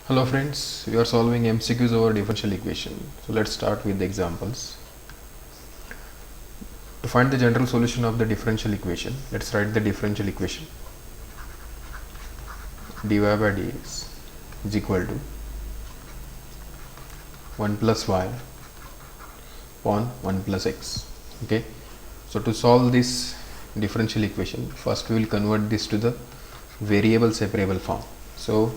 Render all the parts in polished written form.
Hello friends, we are solving MCQs over differential equation. So let's start with the examples. To find the general solution of the differential equation, let's write the differential equation. dy by dx is equal to 1 plus y upon 1 plus x. Okay. So to solve this differential equation, first we will convert this to the variable separable form. So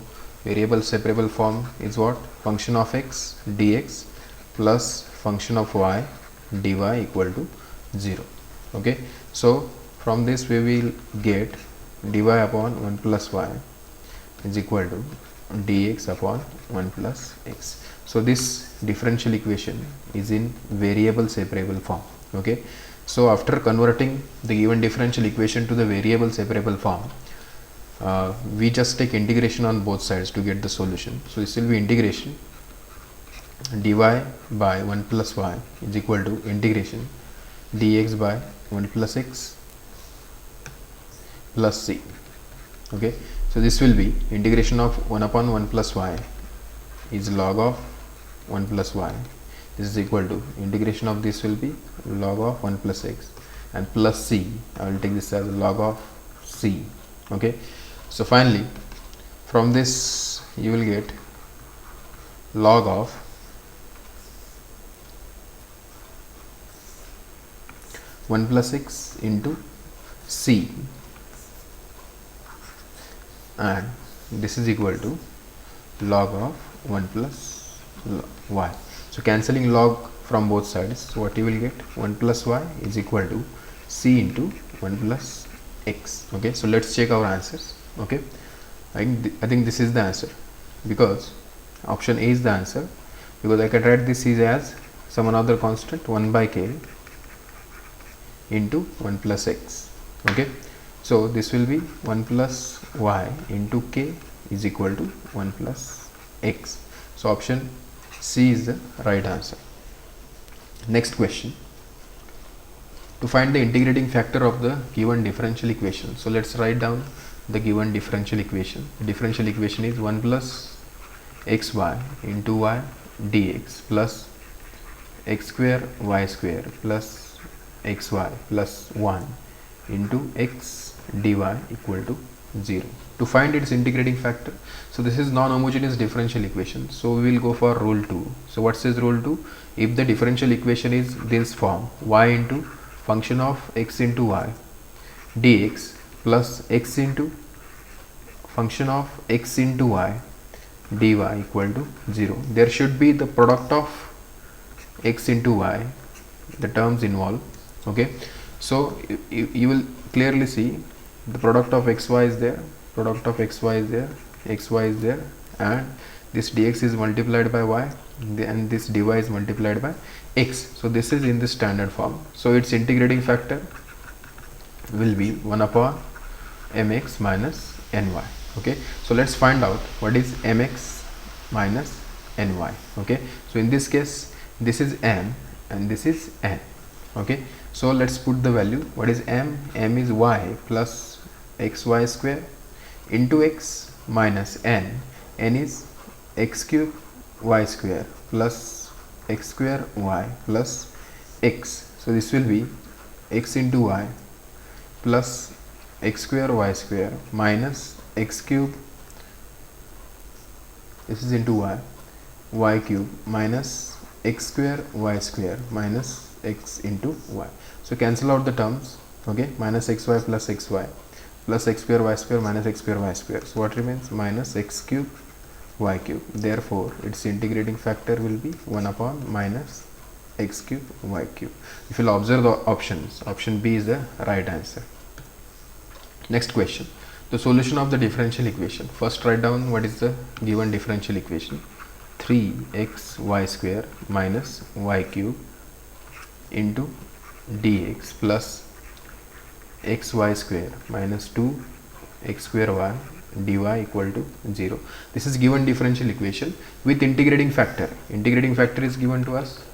variable separable form is what? Function of x dx plus function of y dy equal to 0. Okay. So from this we will get dy upon 1 plus y is equal to dx upon 1 plus x. So this differential equation is in variable separable form. Okay. So after converting the given differential equation to the variable separable form, we just take integration on both sides to get the solution. So this will be integration dy by 1 plus y is equal to integration dx by 1 plus x plus c. Okay. So this will be integration of 1 upon 1 plus y is log of 1 plus y. This is equal to integration of this will be log of 1 plus x and plus c. I will take this as log of c. Okay. So finally from this you will get log of 1 plus x into c, and this is equal to log of 1 plus y. So cancelling log from both sides, what you will get? 1 plus y is equal to c into 1 plus x. Okay. So let's check our answers. Okay. I think this is the answer, because option A is the answer, because I can write this is as some another constant 1 by k into 1 plus x. Okay. So this will be 1 plus y into k is equal to 1 plus x. So option C is the right answer. Next question. To find the integrating factor of the given differential equation. So let's write down the given differential equation. The differential equation is 1 plus xy into y dx plus x square y square plus xy plus 1 into x dy equal to 0. To find its integrating factor, so this is non-homogeneous differential equation, so we will go for rule 2. So what says rule 2? If the differential equation is this form, y into function of x into y dx plus x into function of x into y dy equal to 0, there should be the product of x into y, the terms involved. Okay. So you will clearly see the product of xy is there, product of xy is there, xy is there, and this dx is multiplied by y and this dy is multiplied by x. So this is in the standard form. So its integrating factor will be 1 upon mx minus ny. Okay. So let's find out what is mx minus ny. Okay. So in this case this is m and this is n. Okay. So let's put the value. What is m? M is y plus xy square into x minus n. N is x cube y square plus x square y plus x. So this will be x into y plus x square y square minus x cube, this is into y cube minus x square y square minus x into y. So cancel out the terms. Okay. Minus xy plus xy plus x square y square minus x square y square. So what remains? Minus x cube y cube. Therefore its integrating factor will be 1 upon minus x cube y cube. If you will observe the options, option B is the right answer. Next question. The solution of the differential equation. First write down what is the given differential equation. 3xy square minus y cube into dx plus xy square minus 2x square y dy equal to 0. This is given differential equation with integrating factor. Integrating factor is given to us,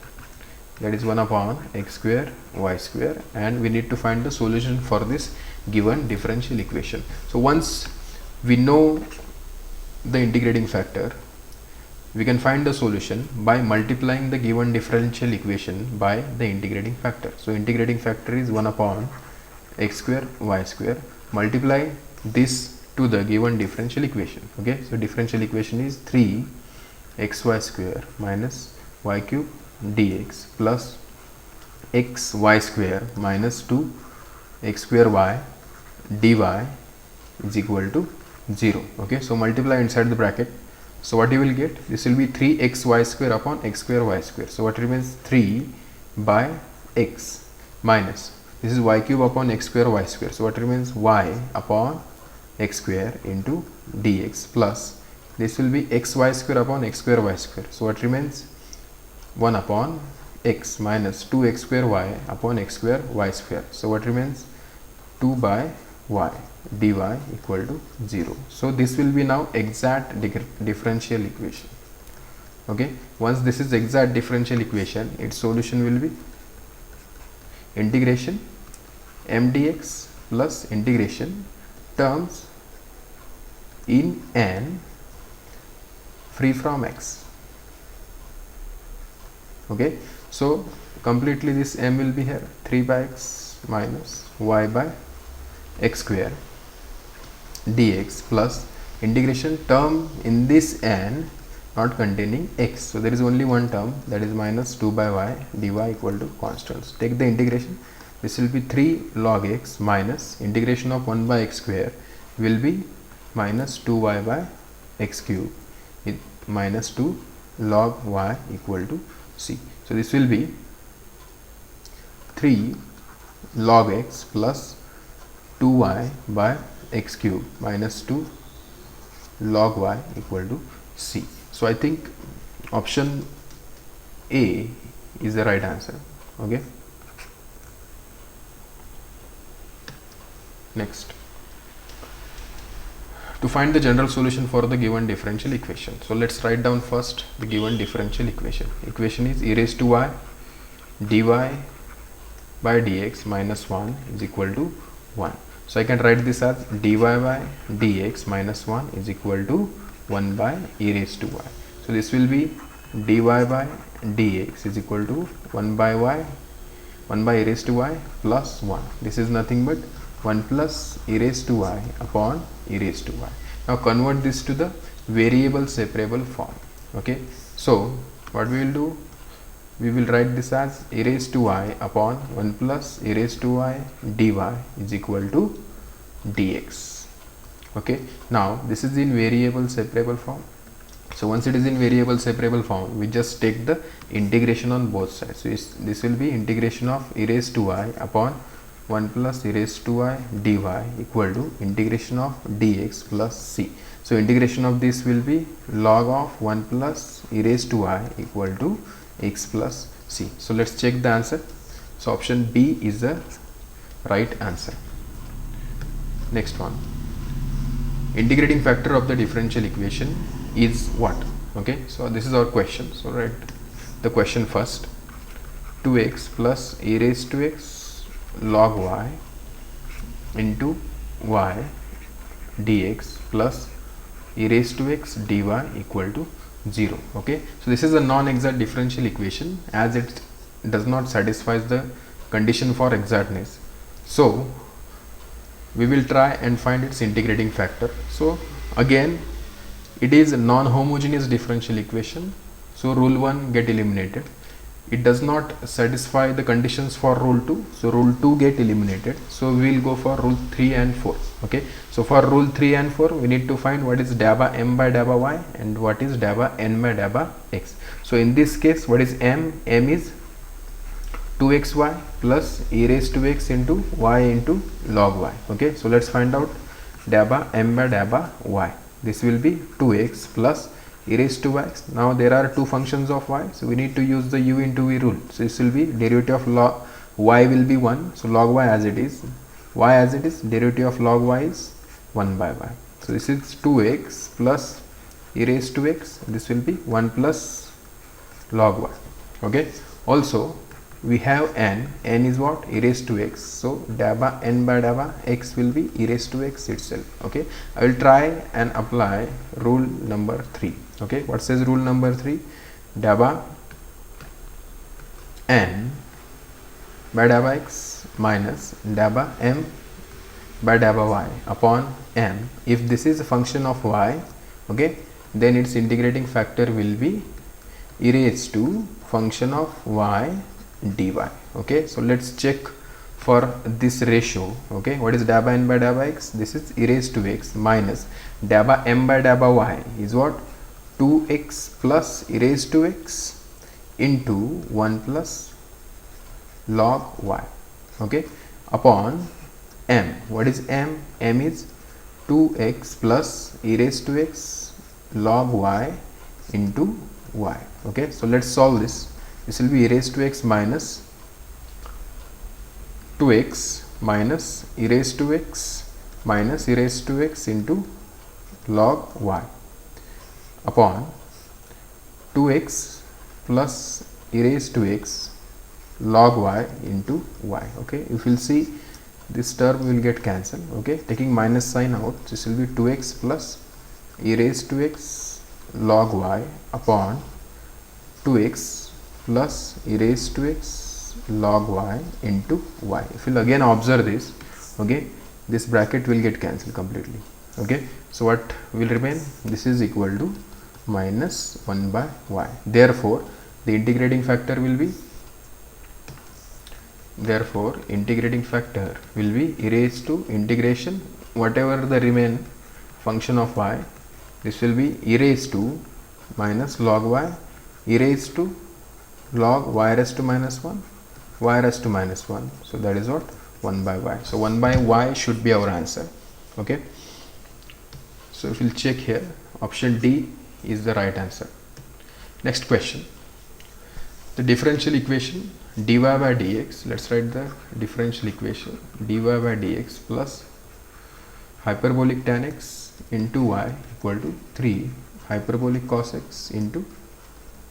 that is 1 upon x square y square, and we need to find the solution for this given differential equation. So once we know the integrating factor, we can find the solution by multiplying the given differential equation by the integrating factor. So integrating factor is 1 upon x square y square. Multiply this to the given differential equation. Okay, so differential equation is 3 xy square minus y cube dx plus xy square minus 2 x square y dy is equal to 0. Okay, so multiply inside the bracket. So what you will get, this will be 3xy square upon x square y square. So what remains, 3 by x minus, this is y cube upon x square y square. So what remains, y upon x square into dx plus, this will be xy square upon x square y square. So what remains, 1 upon x minus 2x square y upon x square y square. So what remains, 2 by y dy equal to 0. So this will be now exact differential equation. Okay, once this is exact differential equation, its solution will be integration m dx plus integration terms in n free from x. Okay, so completely this m will be here, 3 by x minus y by x square dx plus integration term in this n not containing x. So there is only one term, that is minus 2 by y dy equal to constants. Take the integration, this will be 3 log x minus integration of 1 by x square will be minus 2y by x cube minus 2 log y equal to c. So this will be 3 log x plus 2y by x cube minus 2 log y equal to c. So I think option A is the right answer. Okay, next, to find the general solution for the given differential equation. So let's write down first the given differential equation. Equation is e raised to y dy by dx minus 1 is equal to 1. So I can write this as dy by dx minus 1 is equal to 1 by e raised to y. So this will be dy by dx is equal to 1 by y, 1 by e raised to y plus 1. This is nothing but 1 plus e raised to y upon e raised to y. Now convert this to the variable separable form. Okay, so what we will do, we will write this as e raised to y upon 1 plus e raised to y dy is equal to dx. Okay, now this is in variable separable form. So once it is in variable separable form, we just take the integration on both sides. So this will be integration of e raised to y upon 1 plus e raised to y dy equal to integration of dx plus c. So integration of this will be log of 1 plus e raised to y equal to x plus c. So let's check the answer. So option B is the right answer. Next one, integrating factor of the differential equation is what? Okay, so this is our question. So write the question first. 2x plus e raised to x log y into y dx plus e raised to x dy equal to 0. Okay, so this is a non-exact differential equation as it does not satisfy the condition for exactness. So we will try and find its integrating factor. So again, it is a non-homogeneous differential equation, so rule 1 get eliminated. It does not satisfy the conditions for rule 2, so rule 2 get eliminated. So we will go for rule 3 and 4. Okay, so for rule 3 and 4 we need to find what is dabba m by dabba y and what is dabba n by dabba x. So in this case, what is m? M is 2xy plus e raised to x into y into log y. Okay, so let's find out dabba m by dabba y. This will be 2x plus e raised to y. Now there are two functions of y, so we need to use the u into v rule. So this will be derivative of log y will be 1, so log y as it is, y as it is, derivative of log y is 1 by y. So this is 2x plus e raised to x, this will be 1 plus log y. Okay, also we have n is what? E raised to x. So dabba n by dabba x will be e raised to x itself. Okay, I will try and apply rule number 3. Okay, what says rule number 3? Dabba n by dabba x minus dabba m by dabba y upon m. If this is a function of y, okay, then its integrating factor will be e raised to function of y dy. Okay, so let's check for this ratio. Okay, what is dabba n by dabba x? This is e raised to x minus dabba m by dabba y is what? 2x plus e raised to x into 1 plus log y. Okay, upon m. What is m? M is 2x plus e raised to x log y into y. Okay, so let's solve this. This will be e raised to x minus 2x minus e raised to x minus e raised to x into log y upon 2x plus e raised to x log y into y. Okay, if you will see, this term will get cancelled. Okay, taking minus sign out, this will be 2x plus e raised to x log y upon 2x plus e raised to x log y into y. If you will again observe this, okay, this bracket will get cancelled completely. Okay, so what will remain? This is equal to minus 1 by y. Therefore the integrating factor will be e raised to integration whatever the remain function of y, this will be e raised to minus log y, e raised to log y raised to minus 1, y raised to minus 1. So that is what? 1 by y. So 1 by y should be our answer. Okay, so if we'll check here, option D is the right answer. Next question, the differential equation dy by dx. Let's write the differential equation dy by dx plus hyperbolic tan x into y equal to 3 hyperbolic cos x into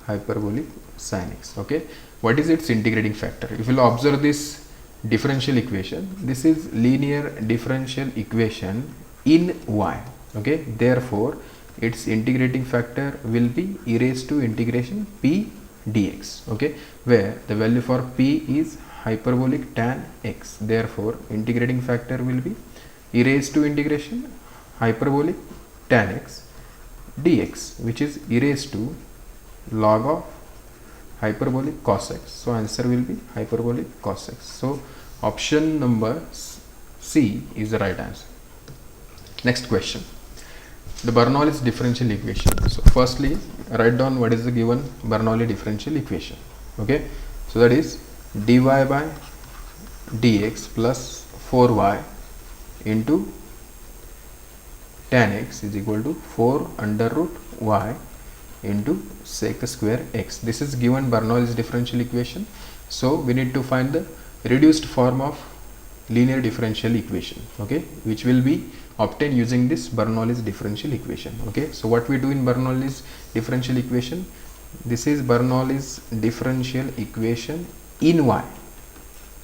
hyperbolic sin x. Okay, what is its integrating factor? If you will observe this differential equation, this is linear differential equation in y. Okay, therefore its integrating factor will be e raised to integration p dx. Okay, where the value for p is hyperbolic tan x. Therefore integrating factor will be e raised to integration hyperbolic tan x dx, which is e raised to log of hyperbolic cos x. So answer will be hyperbolic cos x. So option number C is the right answer. Next question, the Bernoulli's differential equation. So firstly write down what is the given Bernoulli differential equation. Okay, so that is dy by dx plus 4y into tan x is equal to 4 under root y into sec square x. This is given Bernoulli's differential equation. So we need to find the reduced form of linear differential equation, okay, which will be obtained using this Bernoulli's differential equation. Okay, so what we do in Bernoulli's differential equation, this is Bernoulli's differential equation in y.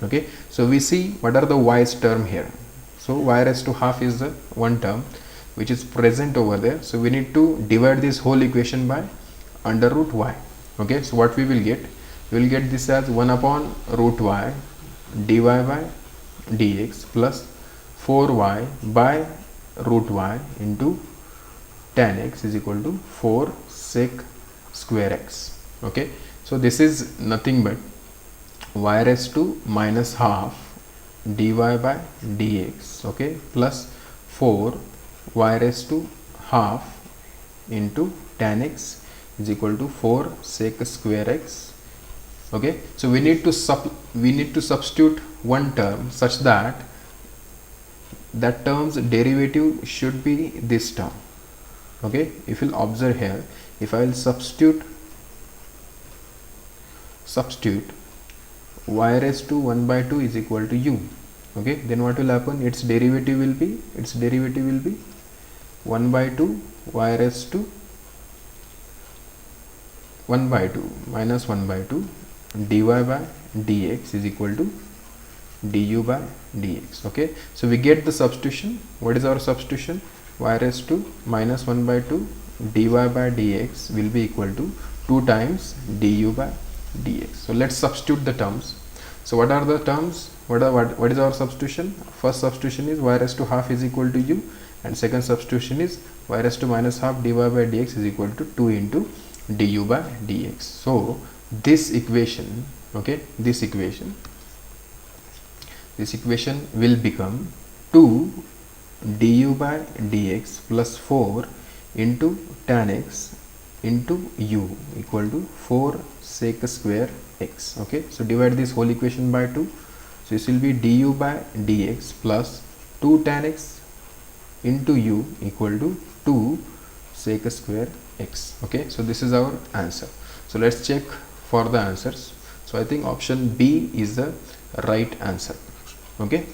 Okay, so we see what are the y's term here. So y raised to half is the one term which is present over there. So we need to divide this whole equation by under root y. Okay, so what we will get? We will get this as 1 upon root y dy by dx plus 4y by root y into tan x is equal to 4 sec square x. Okay, so this is nothing but y raised to minus half dy by dx, okay, plus 4 y raised to half into tan x is equal to 4 sec square x. Okay, so we need to substitute one term such that that term's derivative should be this term. Okay, if you'll observe here, if I will substitute y raised to 1 by 2 is equal to u, okay, then what will happen? Its derivative will be 1 by 2 y raised to 1 by 2 minus 1 by 2 dy by dx is equal to du by dx. Okay, so we get the substitution. What is our substitution? Y raised to minus 1 by 2 dy by dx will be equal to 2 times du by dx. So let's substitute the terms. So what are the terms? What is our substitution? First substitution is y raised to half is equal to u, and second substitution is y raised to minus half dy by dx is equal to 2 into du by dx. So this equation, okay, this equation will become 2 du by dx plus 4 into tan x into u equal to 4 sec square x. Okay, so divide this whole equation by 2. So this will be du by dx plus 2 tan x into u equal to 2 sec square x. Okay, so this is our answer. So let's check for the answers. So I think option B is the right answer. Okay,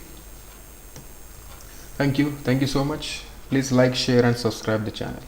thank you so much. Please like, share and subscribe the channel.